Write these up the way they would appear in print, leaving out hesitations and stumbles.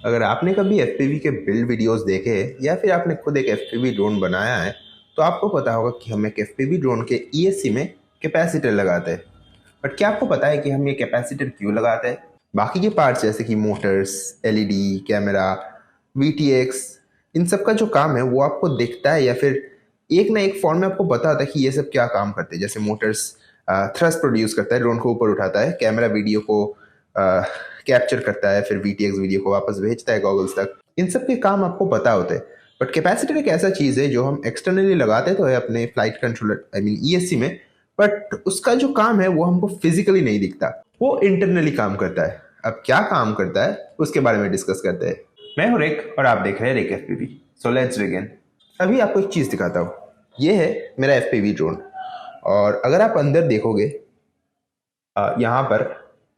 अगर आपने कभी एफपीवी के बिल्ड वीडियोस देखे हैं या फिर आपने खुद एक एफपीवी ड्रोन बनाया है तो आपको पता होगा कि हम एक एफपीवी ड्रोन के ईएससी में कैपेसिटर लगाते हैं। बट क्या आपको पता है कि हम ये कैपेसिटर क्यों लगाते हैं? बाकी के पार्ट्स जैसे कि मोटर्स, एलईडी, कैमरा, वीटीएक्स, इन सब का जो काम है वो आपको दिखता है या फिर एक ना एक फॉर्म में आपको पता होता है कि ये सब क्या काम करते हैं। जैसे मोटर्स थ्रस्ट प्रोड्यूस करता है, ड्रोन को ऊपर उठाता है, कैमरा वीडियो को कैप्चर करता है, फिर वीटीएक्स वीडियो को वापस भेजता है गॉगल्स तक। इन सब के काम आपको पता होते हैं। बट कैपेसिटर एक ऐसा चीज़ है जो हम एक्सटर्नली लगाते तो है अपने flight controller I mean ESC में, बट उसका जो काम है वो हमको फिजिकली नहीं दिखता, वो इंटरनली काम करता है। अब क्या काम करता है उसके बारे में डिस्कस करते हैं। मैं हूं रिक और आप देख रहे हैं रिक एफपीवी। So let's begin. अभी आपको एक चीज़ दिखाता हूँ। ये है मेरा एफपीवी ड्रोन और अगर आप अंदर देखोगे यहाँ पर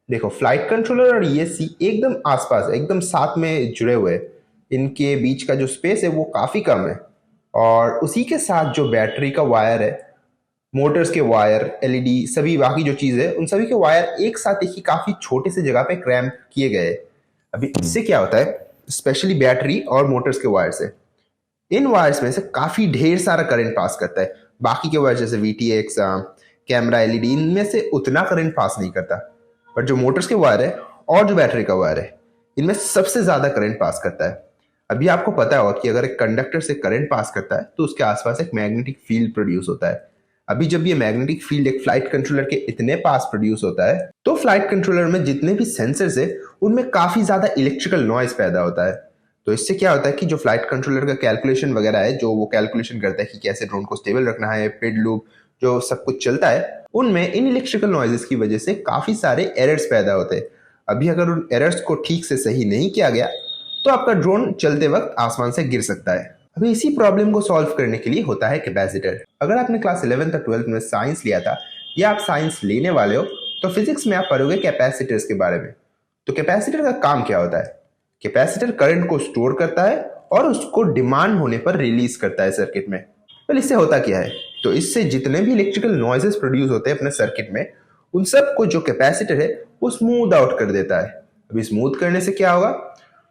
देखो फ्लाइट कंट्रोलर और ईएससी एकदम आसपास है, एकदम साथ में जुड़े हुए हैं। इनके बीच का जो स्पेस है वो काफ़ी कम है और उसी के साथ जो बैटरी का वायर है, मोटर्स के वायर, एलईडी, सभी बाकी जो चीज़ है उन सभी के वायर एक साथ एक ही काफ़ी छोटे से जगह पे क्रैम्प किए गए हैं। अभी इससे क्या होता है, स्पेशली बैटरी और मोटर्स के वायर से, इन वायर्स में से काफ़ी ढेर सारा करंट पास करता है। बाकी के वायर जैसे वीटीएक्स, कैमरा, एलईडी, इनमें से उतना करंट पास नहीं करता। बट जो मोटर्स के वायर है और जो बैटरी का वायर है, इनमें सबसे ज़्यादा करंट पास करता है। अभी आपको पता होगा कि अगर एक कंडक्टर से करंट पास करता है तो उसके आसपास एक मैग्नेटिक फील्ड प्रोड्यूस होता है। अभी जब ये मैग्नेटिक फील्ड एक फ्लाइट कंट्रोलर के इतने पास प्रोड्यूस होता है तो फ्लाइट कंट्रोलर में जितने भी सेंसर्स है उनमें काफ़ी ज़्यादा इलेक्ट्रिकल नॉइज पैदा होता है। तो इससे क्या होता है कि जो फ्लाइट कंट्रोलर का कैलकुलेशन वगैरह है, जो वो कैलकुलेशन करता है कि कैसे ड्रोन को स्टेबल रखना है, पिड लूप, जो सब कुछ चलता है, उनमें इन इलेक्ट्रिकल नॉइजेस की वजह से काफ़ी सारे एरर्स पैदा होते हैं। अभी अगर उन एरर्स को ठीक से सही नहीं किया गया तो आपका ड्रोन चलते वक्त आसमान से गिर सकता है। अभी इसी प्रॉब्लम को सॉल्व करने के लिए होता है कैपेसिटर। अगर आपने क्लास 11th और 12th में साइंस लिया था या आप साइंस लेने वाले हो तो फिजिक्स में आप पढ़ोगे कैपेसिटर्स के बारे में। तो कैपेसिटर का काम क्या होता है? कैपेसिटर करंट को स्टोर करता है और उसको डिमांड होने पर रिलीज करता है सर्किट में। तो इससे होता क्या है, तो इससे जितने भी इलेक्ट्रिकल नॉइजेस प्रोड्यूस होते हैं अपने सर्किट में, उन सब को जो कैपेसिटर है वो स्मूथ आउट कर देता है। अभी स्मूथ करने से क्या होगा?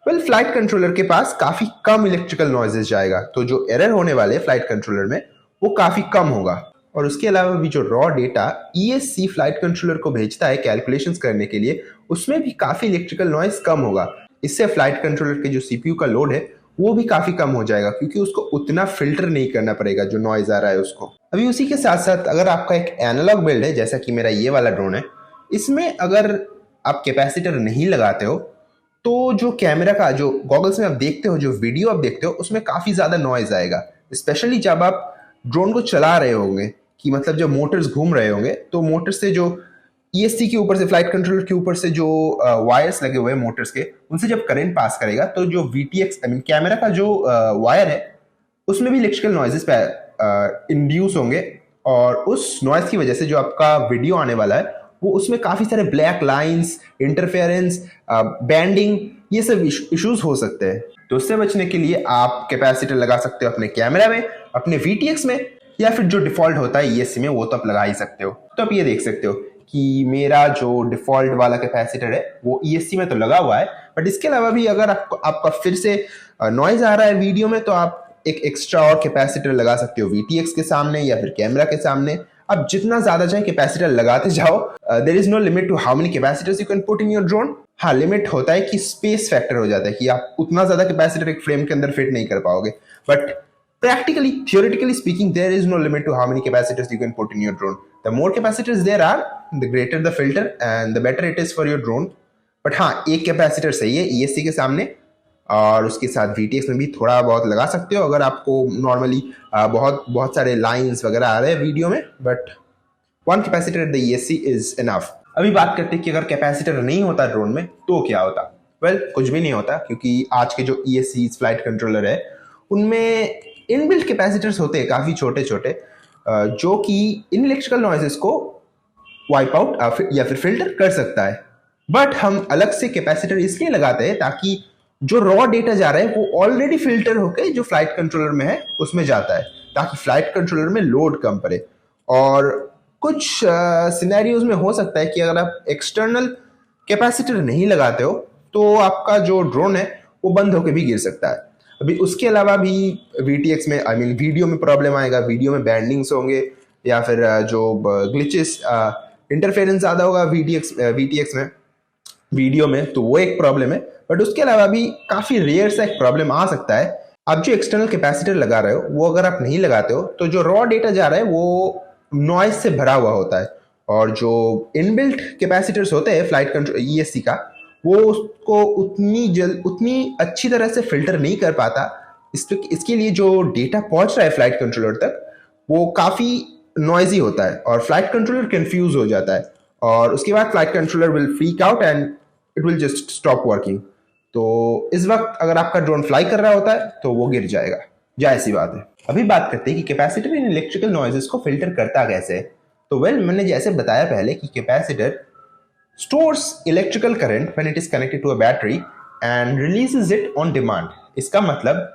फ्लाइट कंट्रोलर के पास काफी कम इलेक्ट्रिकल नॉइजेस जाएगा, तो जो एरर होने वाले फ्लाइट कंट्रोलर में वो काफी कम होगा। और उसके अलावा भी जो raw data ESC flight controller को भेजता है कैलकुलेशंस करने के लिए, उसमें भी काफी इलेक्ट्रिकल नॉइज कम होगा। इससे फ्लाइट कंट्रोलर के जो सीपीयू का लोड है वो भी काफी कम हो जाएगा, क्योंकि उसको उतना फिल्टर नहीं करना पड़ेगा जो नॉइज आ रहा है उसको। अभी उसी के साथ साथ अगर आपका एक एनालॉग बिल्ड है, जैसा कि मेरा ये वाला ड्रोन है, इसमें अगर आप कैपेसिटर नहीं लगाते हो तो जो कैमरा का जो गॉगल्स में आप देखते हो, जो वीडियो आप देखते हो, उसमें काफ़ी ज़्यादा नॉइज आएगा। स्पेशली जब आप ड्रोन को चला रहे होंगे, कि मतलब जब मोटर्स घूम रहे होंगे तो मोटर से जो ईएससी के ऊपर से, फ्लाइट कंट्रोलर के ऊपर से जो वायर्स लगे हुए हैं मोटर्स के, उनसे जब करंट पास करेगा तो जो वीटीएक्स आई मीन कैमरा का जो वायर है उसमें भी इलेक्ट्रिकल नॉइजेस इंड्यूस होंगे और उस नॉइज की वजह से जो आपका वीडियो आने वाला है वो उसमें काफ़ी सारे ब्लैक लाइंस, इंटरफेरेंस, बैंडिंग, ये सब इश्यूज हो सकते हैं। तो उससे बचने के लिए आप कैपेसिटर लगा सकते हो अपने कैमरा में, अपने वीटीएक्स में, या फिर जो डिफॉल्ट होता है ईएससी में वो तो आप लगा ही सकते हो। तो आप ये देख सकते हो कि मेरा जो डिफॉल्ट वाला कैपेसिटर है वो ईएससी में तो लगा हुआ है, बट इसके अलावा भी अगर आपका फिर से नॉइज आ रहा है वीडियो में तो आप एक एक्स्ट्रा और कैपेसिटर लगा सकते हो वीटीएक्स के सामने या फिर कैमरा के सामने। अब जितना ज्यादा चाहे कैपेसिटर लगाते जाओ। There is no limit to how many capacitors you can put in your drone. हाँ, लिमिट होता है कि स्पेस फैक्टर हो जाता है कि आप उतना ज्यादा कैपेसिटर एक फ्रेम के अंदर फिट नहीं कर पाओगे, but practically, theoretically speaking, there is no limit to how many capacitors you can put in your drone. The more capacitors there are, the greater the filter and the better it is for your drone. But हाँ, एक capacitor सही है ESC के सामने, और उसके साथ वीटीएक्स में भी थोड़ा बहुत लगा सकते हो अगर आपको नॉर्मली बहुत बहुत सारे लाइंस वगैरह आ रहे हैं वीडियो में, but one capacitor at the ESC is enough. अभी बात करते हैं कि अगर कैपेसिटर नहीं होता ड्रोन में तो क्या होता। कुछ भी नहीं होता, क्योंकि आज के जो ईएससी फ्लाइट कंट्रोलर है उनमें इनबिल्ट कैपेसिटर्स होते हैं काफ़ी छोटे छोटे, जो कि इन इलेक्ट्रिकल नॉइजेस को वाइप आउट या फिर फिल्टर कर सकता है। बट हम अलग से कैपेसिटर इसलिए लगाते हैं ताकि जो रॉ डेटा जा रहा है वो ऑलरेडी फिल्टर होकर जो फ्लाइट कंट्रोलर में है उसमें जाता है, ताकि फ्लाइट कंट्रोलर में लोड कम पड़े। और कुछ सिनेरियोज में हो सकता है कि अगर आप एक्सटर्नल कैपेसिटर नहीं लगाते हो तो आपका जो ड्रोन है वो बंद होकर भी गिर सकता है। अभी उसके अलावा भी VTX में वीडियो में प्रॉब्लम आएगा, वीडियो में बैंडिंग्स होंगे या फिर जो ग्लिचेस इंटरफेरेंस ज़्यादा होगा VTX में वीडियो में, तो वो एक प्रॉब्लम है। बट उसके अलावा भी काफ़ी रेयर सा एक प्रॉब्लम आ सकता है। आप जो एक्सटर्नल कैपेसिटर लगा रहे हो वो अगर आप नहीं लगाते हो तो जो रॉ डेटा जा रहा है वो नॉइज से भरा हुआ होता है, और जो इनबिल्ट कैपेसिटर्स होते हैं फ्लाइट कंट्रोल ESC का, वो उसको उतनी अच्छी तरह से फिल्टर नहीं कर पाता। इसके लिए जो डेटा पहुंच रहा है फ्लाइट कंट्रोलर तक वो काफ़ी नॉइजी होता है और फ्लाइट कंट्रोलर कंफ्यूज हो जाता है, और उसके बाद flight controller will freak out and it will just stop working. तो इस वक्त अगर आपका ड्रोन फ्लाई कर रहा होता है तो वो गिर जाएगा, जाहिर सी बात है। अभी बात करते हैं कि कैपेसिटर इन इलेक्ट्रिकल नॉइजेस को फिल्टर करता कैसे है। तो मैंने जैसे बताया पहले कि capacitor stores electrical current when it is connected to a battery and releases it on demand. इसका मतलब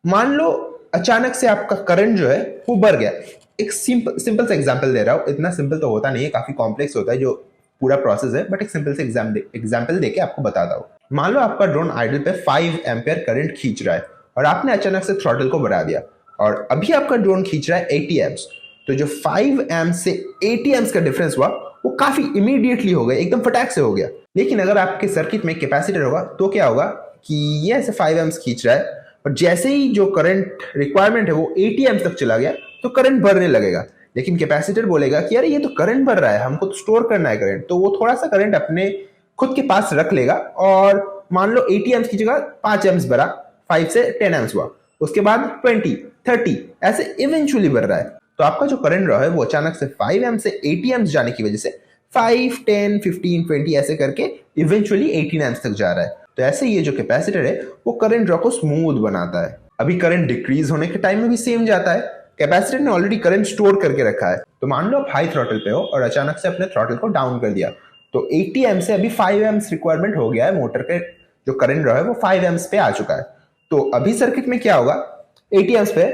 मान लो अचानक से आपका करंट जो है वो बढ़ गया। एक सिंपल सा एग्जांपल दे रहा हूँ, इतना सिंपल तो होता नहीं है, काफी कॉम्प्लेक्स होता है जो पूरा प्रोसेस है, बट एक सिंपल से एग्जांपल देके आपको बताता हूँ। मान लो आपका ड्रोन आइडल पे 5 एम्पियर करंट खींच रहा है और आपने अचानक से थ्रॉटल को बढ़ा दिया और अभी आपका ड्रोन खींच रहा है 80 एम्प्स। तो जो 5 एम्प्स से 80 एम्प्स का डिफरेंस हुआ वो काफी इमीडिएटली हो गया, एकदम फटाक से हो गया। लेकिन अगर आपके सर्किट में कैपेसिटर होगा तो क्या होगा कि ये ऐसे 5 एम्प्स खींच रहा है और जैसे ही जो करंट रिक्वायरमेंट है वो 80 एम्प्स तक चला गया तो करंट बढ़ने लगेगा। लेकिन कैपेसिटर बोलेगा कि यार ये तो करंट बढ़ रहा है, हमको तो स्टोर करना है करंट, तो वो थोड़ा सा करंट अपने खुद के पास रख लेगा और मान लो 80 एम्प्स की जगह 5 एम्प्स बढ़ा, 5 से 10 एम्प्स हुआ, उसके बाद 20, 30 ऐसे इवेंचुअली बढ़ रहा है। तो आपका जो करंट रहा है वो अचानक से 5 एम्प्स से 80 एम्प्स जाने की वजह से 5, 10, 15, 20 ऐसे करके इवेंचुअली 18 एम्प्स तक जा रहा है। तो ऐसे ये जो कैपेसिटर है वो करंट ड्रॉ को स्मूथ बनाता है। अभी करंट डिक्रीज होने के टाइम में भी सेम जाता है, कैपेसिटर ने ऑलरेडी करंट स्टोर करके रखा है। तो मान लो आप हाई थ्रॉटल पे हो और अचानक से अपने थ्रॉटल को डाउन कर दिया, तो 80 एम्प्स से अभी 5 एम्प्स रिक्वायरमेंट हो गया है, मोटर के जो करंट रहा है वो 5 एम्प्स पे आ चुका है। तो अभी सर्किट में क्या होगा, 80 एम्प्स पे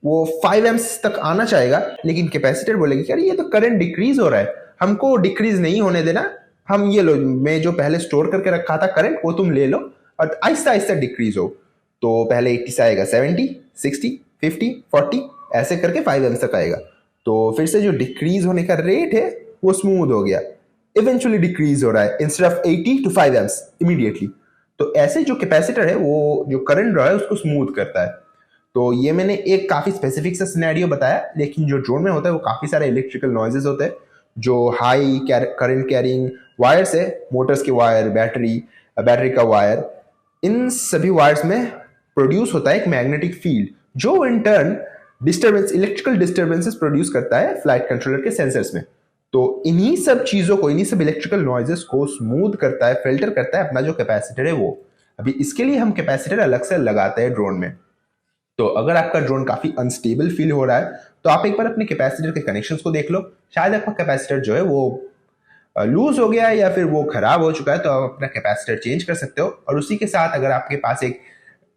वो 5 एम्प्स तक आना चाहेगा, लेकिन कैपेसिटर बोलेगी कि अरे ये तो करंट डिक्रीज हो रहा है, हमको डिक्रीज नहीं होने देना, हम ये लो, मैं जो पहले स्टोर करके रखा था करंट वो तुम ले लो और आहिस्ता आहिस्ता डिक्रीज हो। तो पहले 80 से आएगा 70, 60, 50, 40 ऐसे करके 5 एम्प्स तक आएगा। तो फिर से जो डिक्रीज होने का रेट है वो स्मूथ हो गया, इवेंचुअली डिक्रीज हो रहा है instead of 80 to 5 amps immediately. तो ऐसे जो कैपेसिटर है वो जो करंट रहा है उसको स्मूथ करता है। तो ये मैंने एक काफी स्पेसिफिक सा सिनेरियो बताया, लेकिन जो ड्रोन में होता है वो काफी सारे इलेक्ट्रिकल नॉइजेस होते हैं जो हाई करंट कैरिंग वायर्स है, मोटर्स के वायर, बैटरी का वायर, इन सभी वायर्स में प्रोड्यूस होता है एक मैग्नेटिक फील्ड जो in turn electrical disturbances produce करता है फ्लाइट कंट्रोलर के सेंसर्स में। तो इन्हीं सब चीजों को, इन्हीं सब इलेक्ट्रिकल नॉइजेस को स्मूथ करता है, फिल्टर करता है अपना जो कैपेसिटर है वो। अभी इसके लिए हम कैपेसिटर अलग से लगाते हैं ड्रोन में। तो अगर आपका ड्रोन काफी अनस्टेबल फील हो रहा है तो आप एक बार अपने कैपेसिटर के कनेक्शंस को देख लो, शायद आपका कैपेसिटर जो है वो लूज हो गया है या फिर वो खराब हो चुका है, तो आप अपना कैपेसिटर चेंज कर सकते हो। और उसी के साथ अगर आपके पास एक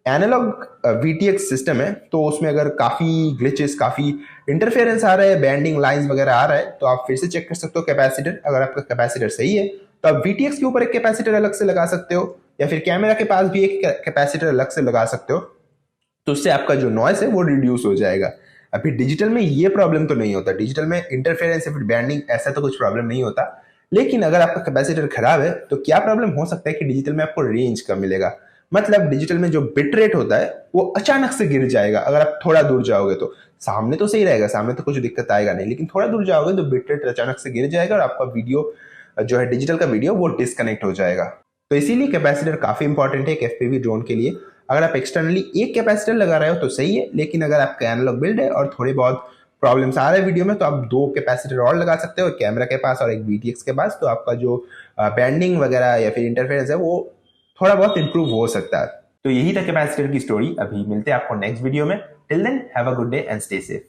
एनालॉग VTX सिस्टम है तो उसमें अगर काफी ग्लिचेस, काफी इंटरफेरेंस आ रहा है, बैंडिंग लाइंस वगैरह आ रहा है, तो आप फिर से चेक कर सकते हो कैपेसिटर। अगर आपका कैपेसिटर सही है तो आप VTX के ऊपर एक कैपेसिटर अलग से लगा सकते हो, या फिर कैमरा के पास भी एक कैपेसिटर अलग से लगा सकते हो, तो उससे आपका जो नॉइस है वो रिड्यूस हो जाएगा। अभी डिजिटल में ये प्रॉब्लम तो नहीं होता, डिजिटल में इंटरफेरेंस या फिर बैंडिंग ऐसा तो कुछ प्रॉब्लम नहीं होता। लेकिन अगर आपका कैपेसिटर खराब है तो क्या प्रॉब्लम हो सकता है कि डिजिटल में आपको रेंज कम मिलेगा। मतलब डिजिटल में जो बिट रेट होता है वो अचानक से गिर जाएगा अगर आप थोड़ा दूर जाओगे। तो सामने तो सही रहेगा, सामने तो कुछ दिक्कत आएगा नहीं, लेकिन थोड़ा दूर जाओगे तो बिट रेट अचानक से गिर जाएगा और आपका वीडियो जो है डिजिटल का वीडियो वो डिस्कनेक्ट हो जाएगा। तो इसीलिए कैपेसिटर काफी इंपॉर्टेंट है एक FPV ड्रोन के लिए। अगर आप एक्सटर्नली एक कैपेसिटर लगा रहे हो तो सही है, लेकिन अगर आपका एनालॉग बिल्ड है और थोड़े बहुत प्रॉब्लम्स आ रहे हैं वीडियो में तो आप 2 कैपेसिटर और लगा सकते हो, एक कैमरा के पास और एक VTX के पास। तो आपका जो बैंडिंग वगैरह या फिर इंटरफेरेंस है वो थोड़ा बहुत इंप्रूव हो सकता है। तो यही था कैपेसिटर की स्टोरी। अभी मिलते हैं आपको नेक्स्ट वीडियो में। Till then have a good day and stay safe.